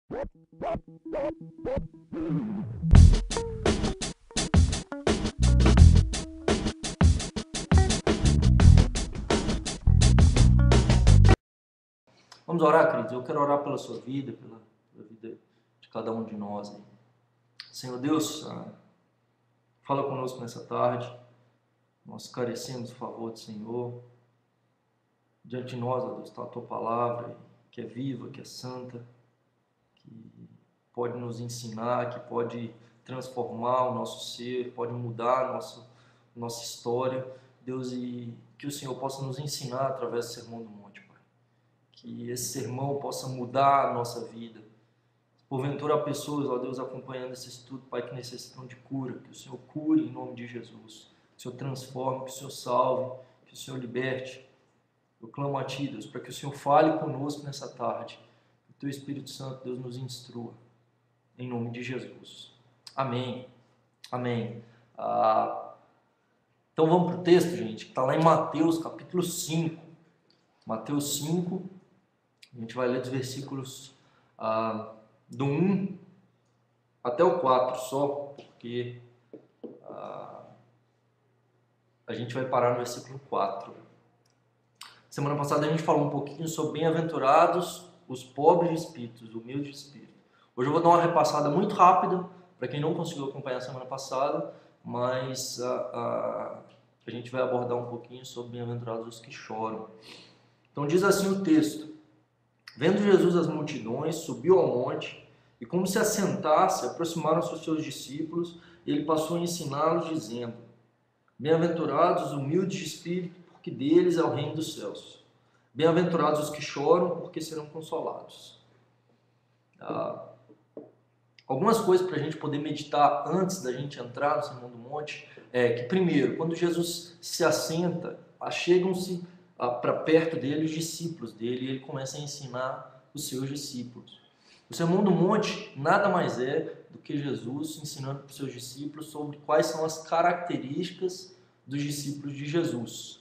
Vamos orar, queridos. Eu quero orar pela sua vida, pela vida de cada um de nós aí. Senhor Deus, fala conosco nessa tarde. Nós carecemos do favor do Senhor. Diante de nós, ó Deus, está a tua palavra, que é viva, que é santa, que pode nos ensinar, que pode transformar o nosso ser, pode mudar a nossa história. Deus, e que o Senhor possa nos ensinar através do Sermão do Monte, Pai. Que esse sermão possa mudar a nossa vida. Porventura há pessoas, ó Deus, acompanhando esse estudo, Pai, que necessitam de cura. Que o Senhor cure em nome de Jesus. Que o Senhor transforme, que o Senhor salve, que o Senhor liberte. Eu clamo a Ti, Deus, para que o Senhor fale conosco nessa tarde. Que o Teu Espírito Santo, Deus, nos instrua. Em nome de Jesus. Amém. Amém. Então vamos para o texto, gente, que está lá em Mateus, capítulo 5. Mateus 5, a gente vai ler dos versículos do 1 até o 4 só, porque a gente vai parar no versículo 4. Semana passada a gente falou um pouquinho sobre bem-aventurados os pobres de espírito, os humildes de espírito. Hoje eu vou dar uma repassada muito rápida, para quem não conseguiu acompanhar a semana passada, mas a gente vai abordar um pouquinho sobre bem-aventurados os que choram. Então diz assim o texto: Vendo Jesus as multidões, subiu ao monte, e como se assentasse, aproximaram-se os seus discípulos, e ele passou a ensiná-los, dizendo: Bem-aventurados os humildes de espírito, porque deles é o reino dos céus. Bem-aventurados os que choram, porque serão consolados. Algumas coisas para a gente poder meditar antes da gente entrar no Sermão do Monte é que, primeiro, quando Jesus se assenta, chegam-se para perto dele os discípulos dele, e ele começa a ensinar os seus discípulos. O Sermão do Monte nada mais é do que Jesus ensinando para os seus discípulos sobre quais são as características dos discípulos de Jesus.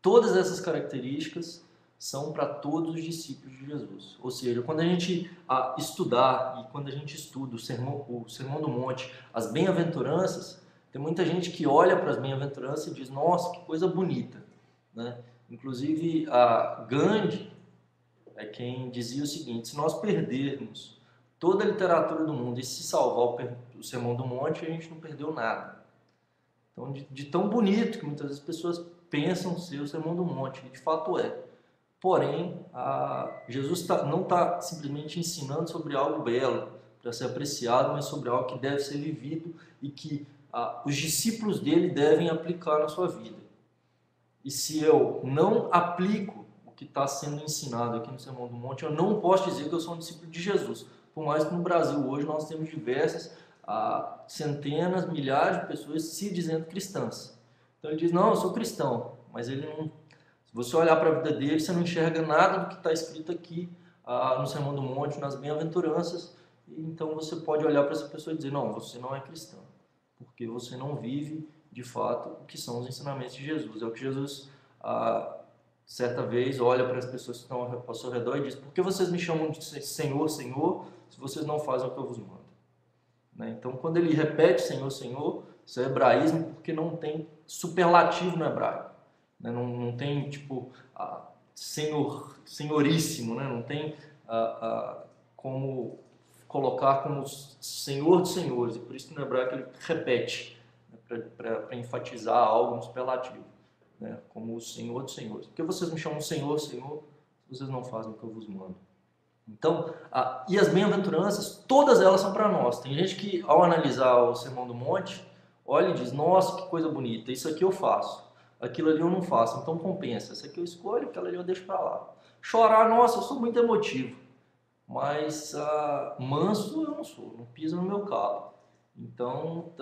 Todas essas características são para todos os discípulos de Jesus. Ou seja, quando a gente estudar e quando a gente estuda o Sermão do Monte, as bem-aventuranças, tem muita gente que olha para as bem-aventuranças e diz: nossa, que coisa bonita, né? Inclusive, Gandhi é quem dizia o seguinte: se nós perdermos toda a literatura do mundo e se salvar o Sermão do Monte, a gente não perdeu nada. Então, de tão bonito que muitas vezes as pessoas pensam ser o Sermão do Monte, e de fato é. Porém, Jesus não está simplesmente ensinando sobre algo belo para ser apreciado, mas sobre algo que deve ser vivido e que os discípulos dele devem aplicar na sua vida. E se eu não aplico o que está sendo ensinado aqui no Sermão do Monte, eu não posso dizer que eu sou um discípulo de Jesus. Por mais que no Brasil hoje nós temos diversas, centenas, milhares de pessoas se dizendo cristãs. Então ele diz: não, eu sou cristão, mas ele não... Se você olhar para a vida dele, você não enxerga nada do que está escrito aqui no Sermão do Monte, nas bem-aventuranças. Então você pode olhar para essa pessoa e dizer: não, você não é cristão, porque você não vive de fato o que são os ensinamentos de Jesus. É o que Jesus, certa vez, olha para as pessoas que estão ao seu redor e diz: por que vocês me chamam de Senhor, Senhor, se vocês não fazem o que eu vos mando? Né? Então, quando ele repete Senhor, Senhor, isso é hebraísmo, porque não tem superlativo no hebraico. Né? Não tem, tipo, senhor, senhoríssimo, né? Não tem como colocar como Senhor dos senhores, e por isso que no hebraico ele repete, né? para enfatizar algo no superlativo, né? Como o Senhor dos senhores. Por que vocês me chamam Senhor, Senhor, se vocês não fazem o que eu vos mando? Então, e as bem-aventuranças, todas elas são para nós. Tem gente que, ao analisar o Sermão do Monte, olha e diz: nossa, que coisa bonita, isso aqui eu faço, aquilo ali eu não faço, então compensa. Isso aqui eu escolho, aquilo ali eu deixo para lá. Chorar, nossa, eu sou muito emotivo, mas manso eu não sou, não piso no meu calo. Então,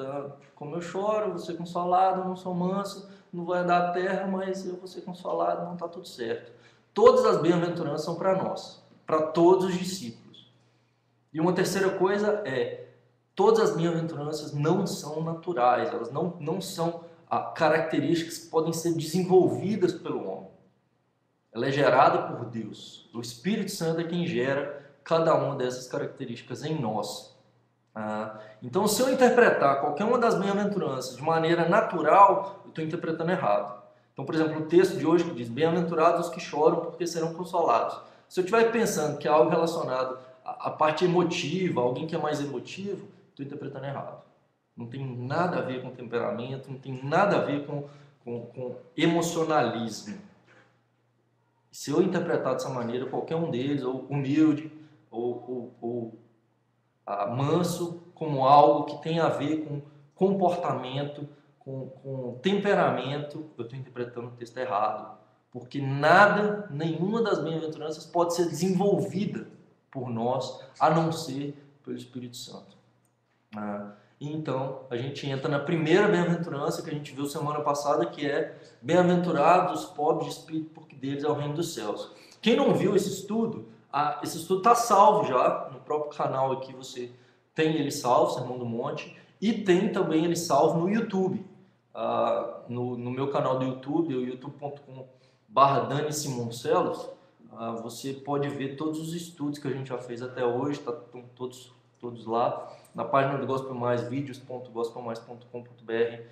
como eu choro, vou ser consolado, não sou manso, não vai dar a terra, mas eu vou ser consolado, não está tudo certo. Todas as bem-aventuranças são para nós, para todos os discípulos. E uma terceira coisa é: todas as bem-aventuranças não são naturais, elas não são características que podem ser desenvolvidas pelo homem. ela é gerada por Deus. O Espírito Santo é quem gera cada uma dessas características em nós. Então, se eu interpretar qualquer uma das bem-aventuranças de maneira natural, eu estou interpretando errado. Então, por exemplo, o texto de hoje que diz: bem-aventurados os que choram, porque serão consolados. Se eu estiver pensando que é algo relacionado à parte emotiva, alguém que é mais emotivo, estou interpretando errado. Não tem nada a ver com temperamento, não tem nada a ver com emocionalismo. Se eu interpretar dessa maneira, qualquer um deles, ou humilde, ou manso, como algo que tem a ver com comportamento, com temperamento, eu estou interpretando o texto errado. Porque nenhuma das bem-aventuranças pode ser desenvolvida por nós, a não ser pelo Espírito Santo. Então, a gente entra na primeira bem-aventurança que a gente viu semana passada, que é: bem-aventurados os pobres de espírito, porque deles é o reino dos céus. Quem não viu esse estudo está salvo já no próprio canal aqui. Você tem ele salvo, Sermão do Monte, e tem também ele salvo no YouTube. No meu canal do YouTube, o youtube.com/Dani Simoncelos, você pode ver todos os estudos que a gente já fez até hoje, estão todos lá. Na página do Gospel Mais, vídeos.gospelmais.com.br,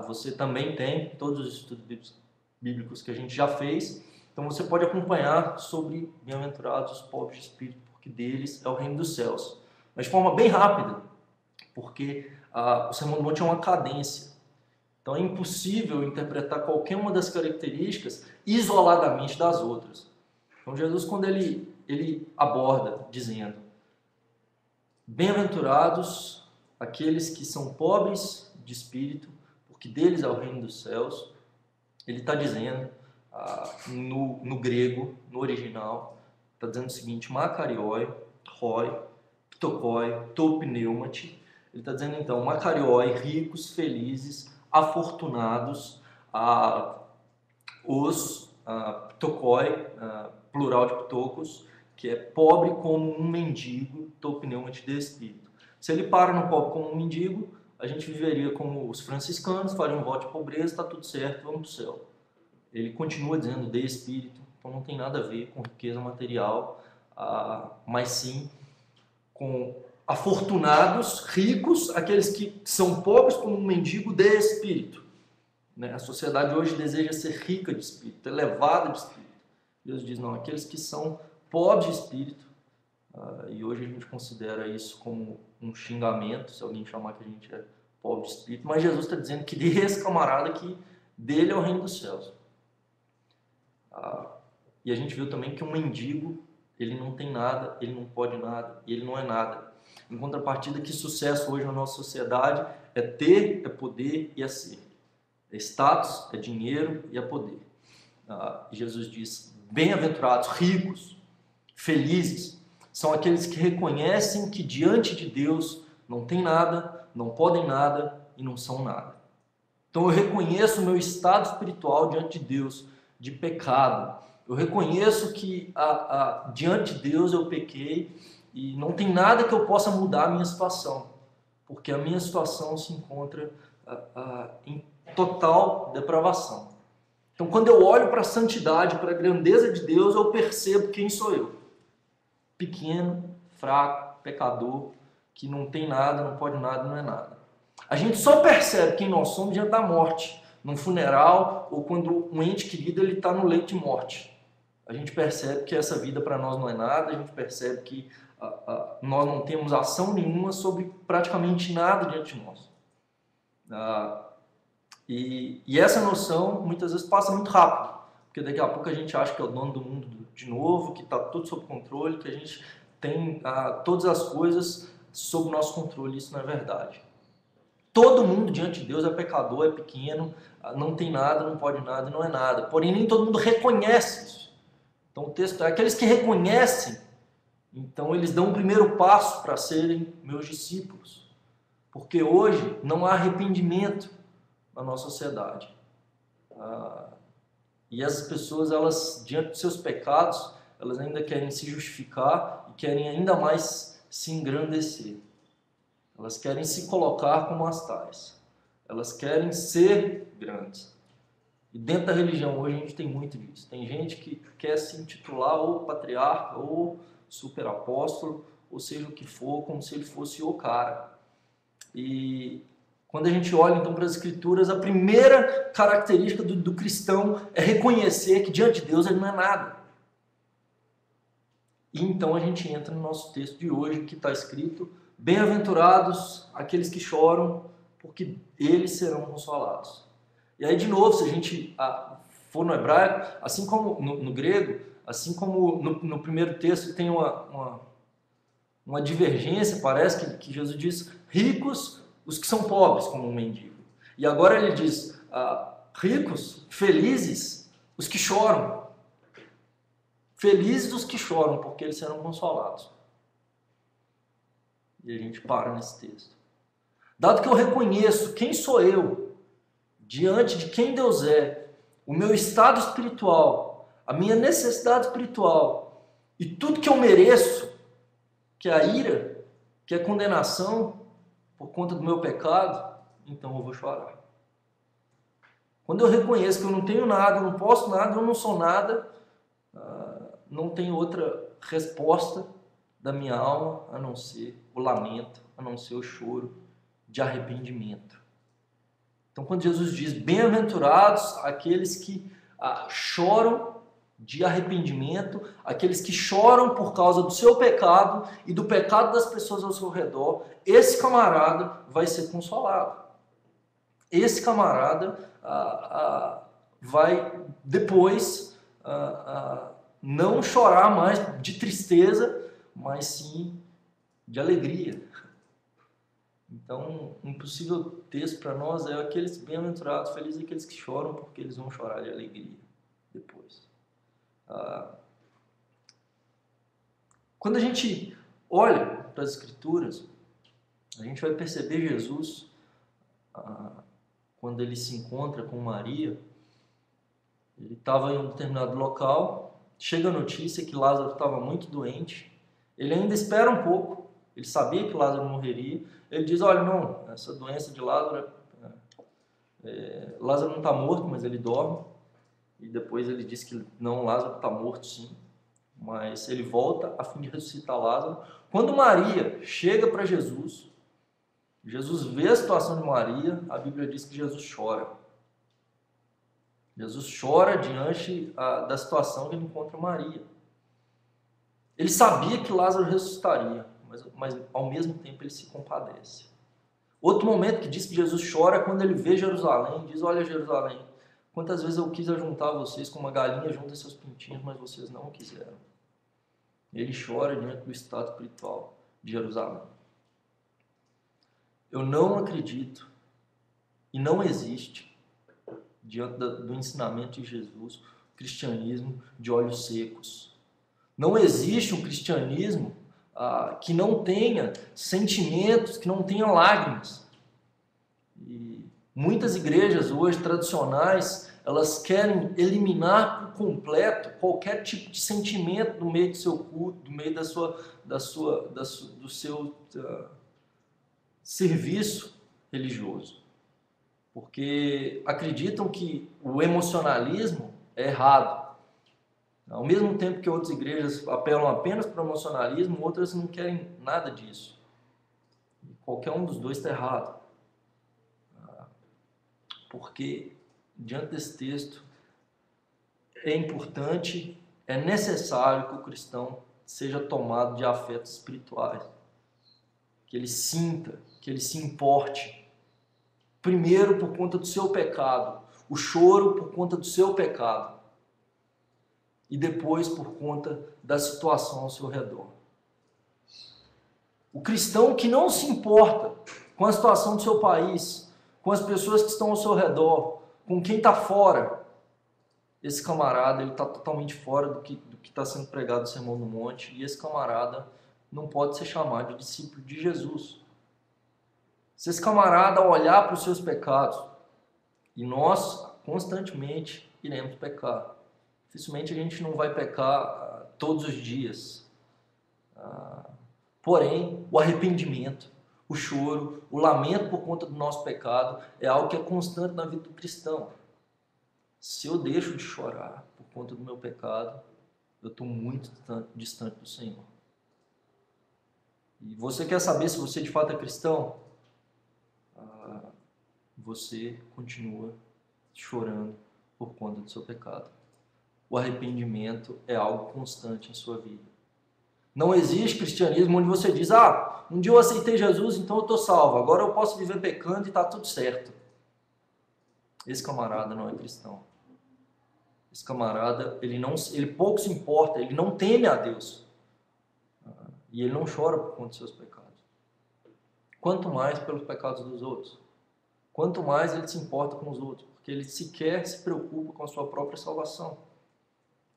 você também tem todos os estudos bíblicos que a gente já fez. Então você pode acompanhar sobre bem-aventurados os pobres de espírito, porque deles é o reino dos céus. Mas de forma bem rápida, porque o Sermão do Monte é uma cadência. Então é impossível interpretar qualquer uma das características isoladamente das outras. Então Jesus, quando ele aborda dizendo: bem-aventurados aqueles que são pobres de espírito, porque deles é o reino dos céus, ele está dizendo, no grego, no original, está dizendo o seguinte: makarioi, roi, ptokoi, topneumati. Ele está dizendo então: makarioi, ricos, felizes, afortunados, os ptokoi, plural de ptokos, que é pobre como um mendigo, topneumati de espírito. Se ele para no pobre como um mendigo, a gente viveria como os franciscanos, faria um voto de pobreza, está tudo certo, vamos para o céu. Ele continua dizendo de espírito, então não tem nada a ver com riqueza material, mas sim com afortunados, ricos, aqueles que são pobres como um mendigo de espírito. A sociedade hoje deseja ser rica de espírito, elevada de espírito. Deus diz: não, aqueles que são pobres de espírito, e hoje a gente considera isso como um xingamento, se alguém chamar que a gente é pobre de espírito, mas Jesus está dizendo que desse camarada que dele é o reino dos céus. E a gente viu também que um mendigo, ele não tem nada, ele não pode nada, e ele não é nada. Em contrapartida, que sucesso hoje na nossa sociedade é ter, é poder e é ser. É status, é dinheiro e é poder. Jesus diz: bem-aventurados, ricos, felizes, são aqueles que reconhecem que diante de Deus não tem nada, não podem nada e não são nada. Então eu reconheço o meu estado espiritual diante de Deus de pecado. Eu reconheço que diante de Deus eu pequei e não tem nada que eu possa mudar a minha situação, porque a minha situação se encontra em total depravação. Então, quando eu olho para a santidade, para a grandeza de Deus, eu percebo quem sou eu. Pequeno, fraco, pecador, que não tem nada, não pode nada, não é nada. A gente só percebe quem nós somos diante da morte, num funeral ou quando um ente querido está no leito de morte. A gente percebe que essa vida para nós não é nada, a gente percebe que nós não temos ação nenhuma sobre praticamente nada diante de nós. E essa noção muitas vezes passa muito rápido, porque daqui a pouco a gente acha que é o dono do mundo de novo, que está tudo sob controle, que a gente tem todas as coisas sob nosso controle. Isso não é verdade. Todo mundo diante de Deus é pecador, é pequeno, não tem nada, não pode nada e não é nada. Porém, nem todo mundo reconhece isso. Então o texto é: aqueles que reconhecem, então eles dão o primeiro passo para serem meus discípulos. Porque hoje não há arrependimento na nossa sociedade. E essas pessoas, elas, diante dos seus pecados, elas ainda querem se justificar e querem ainda mais se engrandecer. Elas querem se colocar como as tais. Elas querem ser grandes. E dentro da religião hoje a gente tem muito disso. Tem gente que quer se intitular ou patriarca ou superapóstolo, ou seja o que for, como se ele fosse o cara. E quando a gente olha então para as Escrituras, a primeira característica do cristão é reconhecer que diante de Deus ele não é nada. E então a gente entra no nosso texto de hoje, que está escrito: bem-aventurados aqueles que choram, porque eles serão consolados. E aí, de novo, se a gente for no hebraico, assim como no grego, assim como no primeiro texto tem uma divergência, parece que Jesus diz: ricos os que são pobres, como um mendigo. E agora ele diz: ricos, felizes os que choram. Felizes os que choram, porque eles serão consolados. E a gente para nesse texto. Dado que eu reconheço quem sou eu, diante de quem Deus é, o meu estado espiritual, a minha necessidade espiritual, e tudo que eu mereço, que é a ira, que é a condenação por conta do meu pecado, então eu vou chorar. Quando eu reconheço que eu não tenho nada, eu não posso nada, eu não sou nada, não tem outra resposta da minha alma a não ser o lamento, a não ser o choro de arrependimento. Então, quando Jesus diz: bem-aventurados aqueles que choram de arrependimento, aqueles que choram por causa do seu pecado e do pecado das pessoas ao seu redor, esse camarada vai ser consolado. Esse camarada vai depois não chorar mais de tristeza, mas sim de alegria. Então, um possível texto para nós é: aqueles bem-aventurados, felizes aqueles que choram, porque eles vão chorar de alegria depois. Quando a gente olha para as Escrituras, a gente vai perceber Jesus, quando ele se encontra com Maria. Ele estava em um determinado local, chega a notícia que Lázaro estava muito doente, ele ainda espera um pouco, ele sabia que Lázaro morreria, ele diz: olha, não, essa doença de Lázaro, Lázaro não está morto, mas ele dorme. E depois ele diz que não, Lázaro está morto sim, mas ele volta a fim de ressuscitar Lázaro. Quando Maria chega para Jesus, Jesus vê a situação de Maria, a Bíblia diz que Jesus chora. Jesus chora diante da situação que ele encontra Maria. Ele sabia que Lázaro ressuscitaria, mas ao mesmo tempo ele se compadece. Outro momento que diz que Jesus chora é quando ele vê Jerusalém, diz: olha, Jerusalém, quantas vezes eu quis ajuntar vocês como uma galinha junta seus pintinhos, mas vocês não quiseram. Ele chora diante do estado espiritual de Jerusalém. Eu não acredito e não existe, diante do ensinamento de Jesus, o cristianismo de olhos secos. Não existe um cristianismo que não tenha sentimentos, que não tenha lágrimas. E muitas igrejas hoje tradicionais, elas querem eliminar por completo qualquer tipo de sentimento no meio do seu culto, no meio do seu serviço religioso. Porque acreditam que o emocionalismo é errado. Ao mesmo tempo que outras igrejas apelam apenas para o emocionalismo, outras não querem nada disso. Qualquer um dos dois está errado. Porque, diante desse texto, é importante, é necessário que o cristão seja tomado de afetos espirituais. Que ele sinta, que ele se importe. Primeiro por conta do seu pecado, o choro por conta do seu pecado. E depois por conta da situação ao seu redor. O cristão que não se importa com a situação do seu país, com as pessoas que estão ao seu redor, com quem está fora, esse camarada ele está totalmente fora do que está sendo pregado no Sermão do Monte, e esse camarada não pode ser chamado de discípulo de Jesus. Se esse camarada olhar para os seus pecados, e nós constantemente iremos pecar, dificilmente a gente não vai pecar todos os dias. Porém, o arrependimento, o choro, o lamento por conta do nosso pecado é algo que é constante na vida do cristão. Se eu deixo de chorar por conta do meu pecado, eu estou muito distante do Senhor. E você quer saber se você de fato é cristão? Você continua chorando por conta do seu pecado. O arrependimento é algo constante em sua vida. Não existe cristianismo onde você diz, um dia eu aceitei Jesus, então eu estou salvo, agora eu posso viver pecando e está tudo certo. Esse camarada não é cristão. Esse camarada, ele pouco se importa, ele não teme a Deus. E ele não chora por conta dos seus pecados. Quanto mais pelos pecados dos outros. Quanto mais ele se importa com os outros, porque ele sequer se preocupa com a sua própria salvação.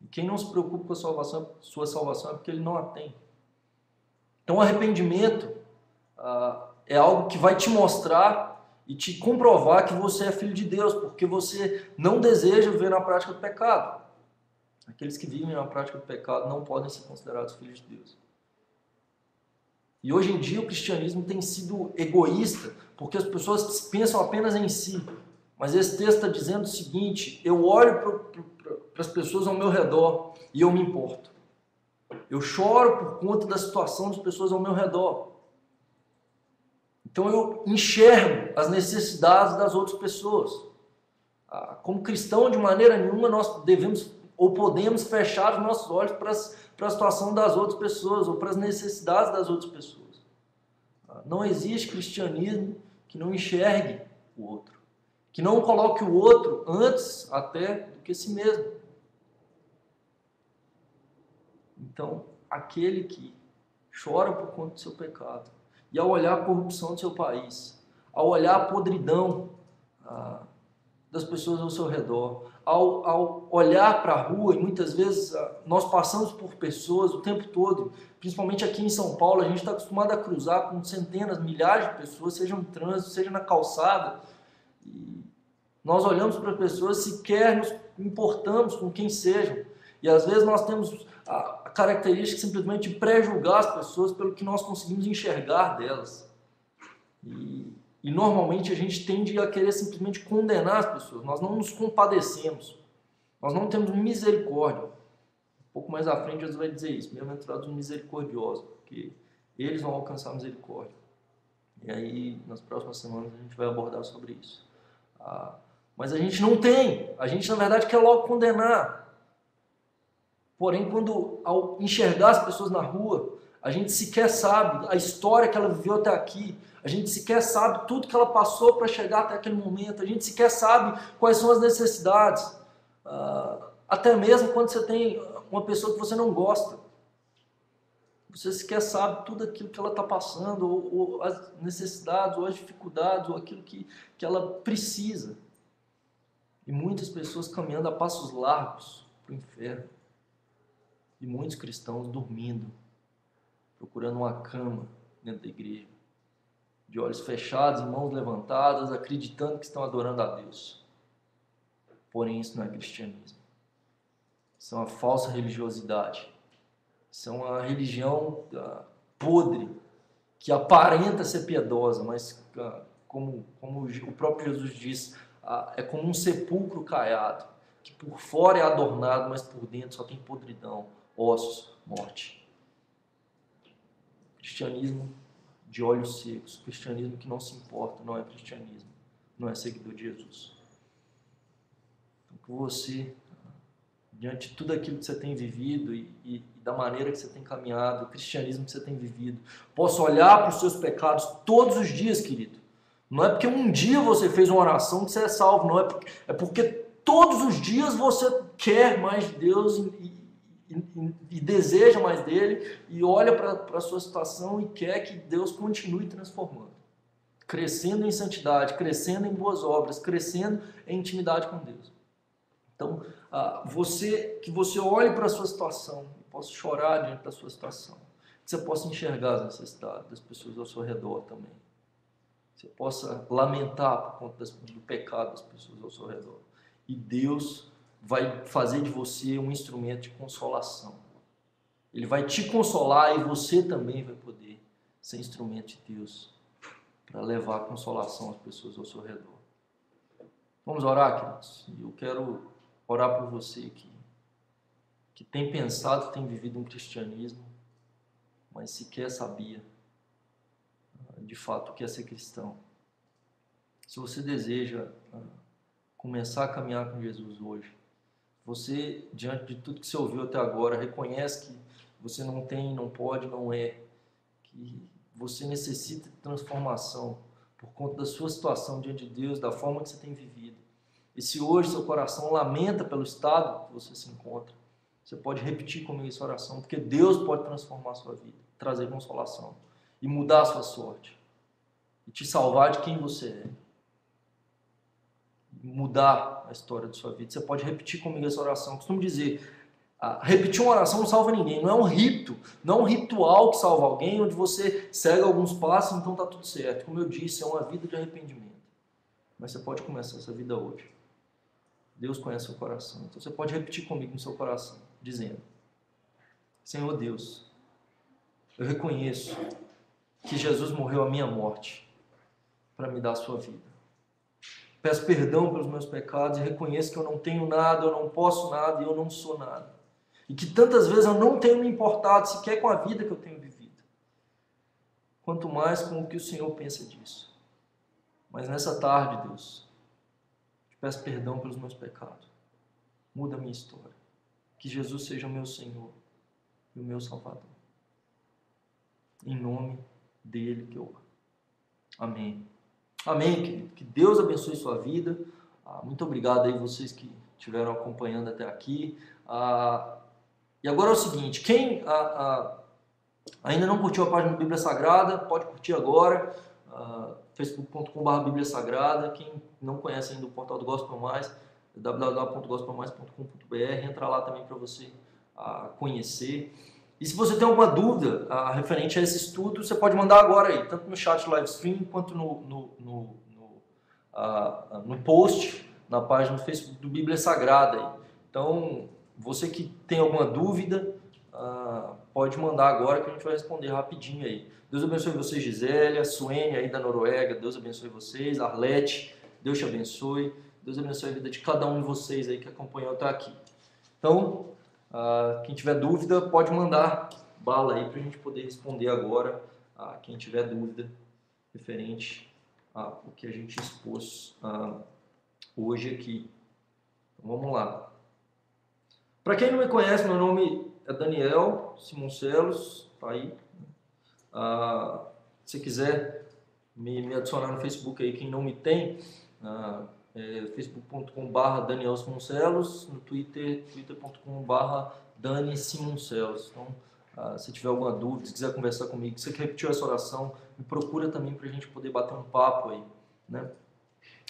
E quem não se preocupa com a sua salvação é porque ele não a tem. Então o arrependimento é algo que vai te mostrar e te comprovar que você é filho de Deus, porque você não deseja viver na prática do pecado. Aqueles que vivem na prática do pecado não podem ser considerados filhos de Deus. E hoje em dia o cristianismo tem sido egoísta, porque as pessoas pensam apenas em si. Mas esse texto está dizendo o seguinte: eu olho para as pessoas ao meu redor e eu me importo. Eu choro por conta da situação das pessoas ao meu redor. Então eu enxergo as necessidades das outras pessoas. Como cristão, de maneira nenhuma, nós devemos ou podemos fechar os nossos olhos para a situação das outras pessoas ou para as necessidades das outras pessoas. Não existe cristianismo que não enxergue o outro, que não coloque o outro antes até do que si mesmo. Então, aquele que chora por conta do seu pecado, e ao olhar a corrupção do seu país, ao olhar a podridão das pessoas ao seu redor, ao olhar para a rua, e muitas vezes nós passamos por pessoas o tempo todo, principalmente aqui em São Paulo, a gente está acostumado a cruzar com centenas, milhares de pessoas, seja no trânsito, seja na calçada, e nós olhamos para as pessoas, sequer nos importamos com quem sejam, e às vezes nós temos a característica simplesmente de pré-julgar as pessoas pelo que nós conseguimos enxergar delas. E normalmente a gente tende a querer simplesmente condenar as pessoas. Nós não nos compadecemos. Nós não temos misericórdia. Um pouco mais à frente Jesus vai dizer isso. Bem-aventurados os misericordiosos, porque eles vão alcançar a misericórdia. E aí, nas próximas semanas, a gente vai abordar sobre isso. Mas a gente não tem. A gente, na verdade, quer logo condenar. Porém, ao enxergar as pessoas na rua, a gente sequer sabe a história que ela viveu até aqui, a gente sequer sabe tudo que ela passou para chegar até aquele momento, a gente sequer sabe quais são as necessidades. Até mesmo quando você tem uma pessoa que você não gosta, você sequer sabe tudo aquilo que ela está passando, ou as necessidades, ou as dificuldades, ou aquilo que ela precisa. E muitas pessoas caminhando a passos largos para o inferno. E muitos cristãos dormindo, procurando uma cama dentro da igreja, de olhos fechados e mãos levantadas, acreditando que estão adorando a Deus. Porém, isso não é cristianismo. Isso é uma falsa religiosidade. Isso é uma religião podre, que aparenta ser piedosa, mas como o próprio Jesus diz, é como um sepulcro caiado, que por fora é adornado, mas por dentro só tem podridão, ossos, morte. Cristianismo de olhos secos, cristianismo que não se importa, não é cristianismo, não é seguidor de Jesus. Então, que você, diante de tudo aquilo que você tem vivido e da maneira que você tem caminhado, o cristianismo que você tem vivido, possa olhar para os seus pecados todos os dias, querido. Não é porque um dia você fez uma oração que você é salvo, não é porque todos os dias você quer mais de Deus e deseja mais dele, e olha para a sua situação e quer que Deus continue transformando, crescendo em santidade, crescendo em boas obras, crescendo em intimidade com Deus. Então, que você olhe para a sua situação, possa chorar diante da sua situação, que você possa enxergar as necessidades das pessoas ao seu redor também, que você possa lamentar por conta do pecado das pessoas ao seu redor, e Deus vai fazer de você um instrumento de consolação. Ele vai te consolar e você também vai poder ser instrumento de Deus para levar consolação às pessoas ao seu redor. Vamos orar, queridos? Eu quero orar por você que tem pensado, tem vivido um cristianismo, mas sequer sabia de fato o que é ser cristão. Se você deseja começar a caminhar com Jesus hoje, você, diante de tudo que você ouviu até agora, reconhece que você não tem, não pode, não é, que você necessita de transformação por conta da sua situação diante de Deus, da forma que você tem vivido. E se hoje seu coração lamenta pelo estado que você se encontra, você pode repetir comigo essa oração, porque Deus pode transformar a sua vida, trazer consolação e mudar a sua sorte, e te salvar de quem você é, mudar a história da sua vida. Você pode repetir comigo essa oração. Eu costumo dizer, repetir uma oração não salva ninguém, não é um rito, não é um ritual que salva alguém, onde você segue alguns passos, então está tudo certo. Como eu disse, é uma vida de arrependimento. Mas você pode começar essa vida hoje. Deus conhece o seu coração. Então você pode repetir comigo no seu coração, dizendo: Senhor Deus, eu reconheço que Jesus morreu a minha morte para me dar a sua vida. Peço perdão pelos meus pecados e reconheço que eu não tenho nada, eu não posso nada e eu não sou nada. E que tantas vezes eu não tenho me importado sequer com a vida que eu tenho vivido. Quanto mais com o que o Senhor pensa disso. Mas nessa tarde, Deus, te peço perdão pelos meus pecados. Muda a minha história. Que Jesus seja o meu Senhor e o meu Salvador. Em nome dele que eu oro. Amém. Amém, querido. Que Deus abençoe sua vida. Muito obrigado aí vocês que estiveram acompanhando até aqui. E agora é o seguinte, quem ainda não curtiu a página do Bíblia Sagrada, pode curtir agora. facebook.com.br Bíblia Sagrada. Quem não conhece ainda o portal do Gospel Mais, www.gospelmais.com.br. Entra lá também para você conhecer. E se você tem alguma dúvida referente a esse estudo, você pode mandar agora aí, tanto no chat live stream quanto no post, na página do Facebook do Bíblia Sagrada. Aí. Então, você que tem alguma dúvida, pode mandar agora que a gente vai responder rapidinho aí. Deus abençoe vocês, Gisélia, Suene aí da Noruega, Deus abençoe vocês, Arlete, Deus te abençoe, Deus abençoe a vida de cada um de vocês aí que acompanhou até aqui. Então, quem tiver dúvida, pode mandar bala aí para a gente poder responder agora quem tiver dúvida referente ao que a gente expôs hoje aqui. Então, vamos lá. Para quem não me conhece, meu nome é Daniel Simoncelos, tá aí. Se quiser me adicionar no Facebook aí, quem não me tem, facebook.com.br Daniel Simoncelos, no Twitter, twitter.com.br Dani Simoncelos. Então, se tiver alguma dúvida, se quiser conversar comigo, se você repetiu essa oração, me procura também para a gente poder bater um papo aí, né?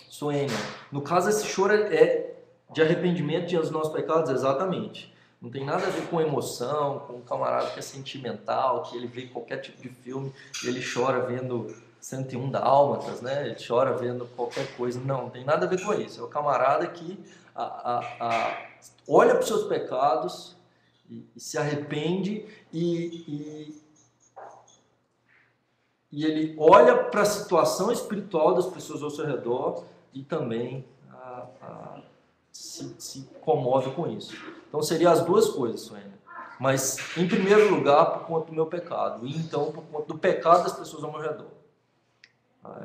Suênia, no caso esse choro é de arrependimento diante dos nossos pecados? Exatamente. Não tem nada a ver com emoção, com um camarada que é sentimental, que ele vê qualquer tipo de filme e ele chora vendo 101 Dálmatas, né? Ele chora vendo qualquer coisa. Não tem nada a ver com isso. É o camarada que olha para os seus pecados e se arrepende e ele olha para a situação espiritual das pessoas ao seu redor e também se comove com isso. Então, seriam as duas coisas, Suênia. Mas, em primeiro lugar, por conta do meu pecado. E, então, por conta do pecado das pessoas ao meu redor.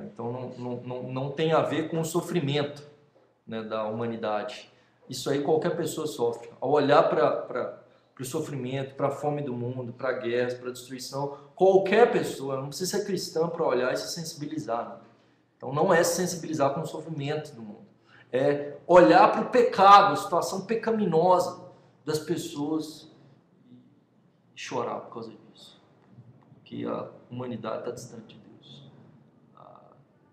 Então, não tem a ver com o sofrimento, né, da humanidade. Isso aí qualquer pessoa sofre. Ao olhar para o sofrimento, para a fome do mundo, para a guerra, para a destruição, qualquer pessoa, não precisa ser cristã para olhar e se sensibilizar. Né? Então, não é se sensibilizar com o sofrimento do mundo. É olhar para o pecado, a situação pecaminosa das pessoas e chorar por causa disso. Porque a humanidade está distante de Deus.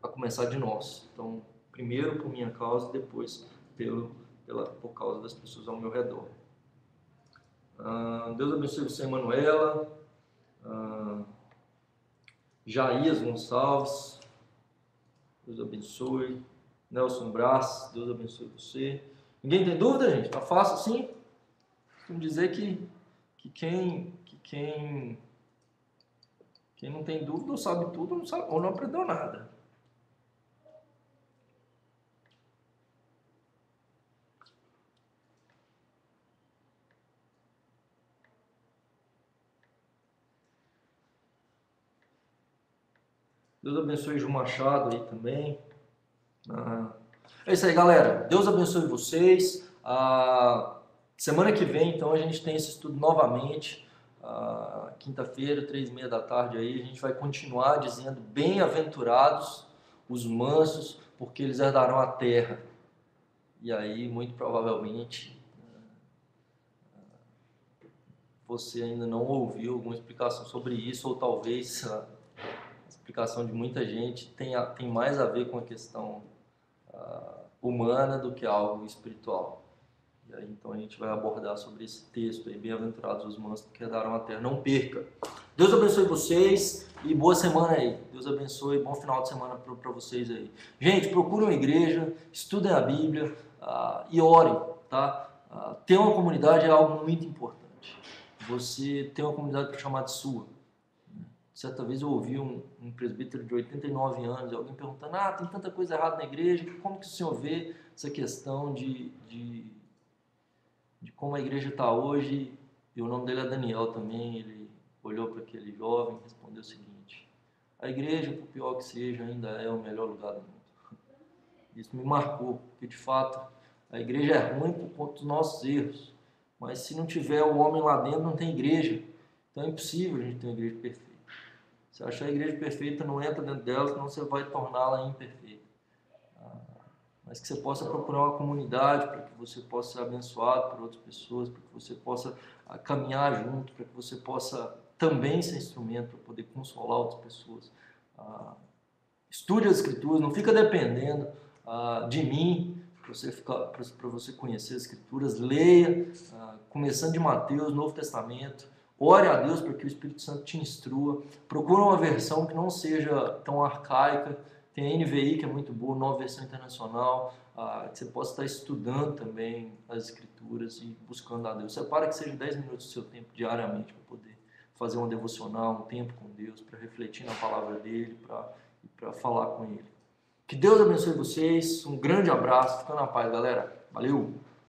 A começar de nós. Então, primeiro por minha causa, depois por causa das pessoas ao meu redor. Deus abençoe você, Manuela. Jaías Gonçalves. Deus abençoe. Nelson Brás, Deus abençoe você. Ninguém tem dúvida, gente? Tá fácil assim? Vamos dizer que quem não tem dúvida ou sabe tudo ou não aprendeu nada. Deus abençoe Ju Machado aí também. É isso aí, galera. Deus abençoe vocês. Semana que vem, então, a gente tem esse estudo novamente. Quinta-feira, 3h30 da tarde aí, a gente vai continuar dizendo: bem-aventurados os mansos, porque eles herdarão a terra. E aí, muito provavelmente, você ainda não ouviu alguma explicação sobre isso, ou talvez a explicação de muita gente tem mais a ver com a questão humana do que algo espiritual. E aí, então, a gente vai abordar sobre esse texto aí: bem-aventurados os mansos, porque herdarão a terra. Não perca! Deus abençoe vocês e boa semana aí. Deus abençoe, bom final de semana para vocês aí. Gente, procurem uma igreja, estudem a Bíblia e orem, tá? Ter uma comunidade é algo muito importante. Você ter uma comunidade para chamar de sua. Certa vez eu ouvi um presbítero de 89 anos, alguém perguntando: tem tanta coisa errada na igreja, como que o senhor vê essa questão de como a igreja está hoje? E o nome dele é Daniel também. Ele olhou para aquele jovem e respondeu o seguinte: a igreja, por pior que seja, ainda é o melhor lugar do mundo. Isso me marcou, porque de fato a igreja é ruim por conta dos nossos erros, mas se não tiver o homem lá dentro, não tem igreja. Então é impossível a gente ter uma igreja perfeita. Se achar a igreja perfeita, não entra dentro dela, senão você vai torná-la imperfeita. Mas que você possa procurar uma comunidade para que você possa ser abençoado por outras pessoas, para que você possa caminhar junto, para que você possa também ser instrumento para poder consolar outras pessoas. Estude as Escrituras, não fica dependendo de mim para você conhecer as Escrituras. Leia, começando de Mateus, Novo Testamento. Ore a Deus para que o Espírito Santo te instrua. Procure uma versão que não seja tão arcaica. Tem a NVI, que é muito boa, Nova Versão Internacional, que você possa estar estudando também as Escrituras e buscando a Deus. Separa que seja 10 minutos do seu tempo diariamente para poder fazer uma devocional, um tempo com Deus, para refletir na palavra dele, para falar com ele. Que Deus abençoe vocês. Um grande abraço. Fica na paz, galera. Valeu!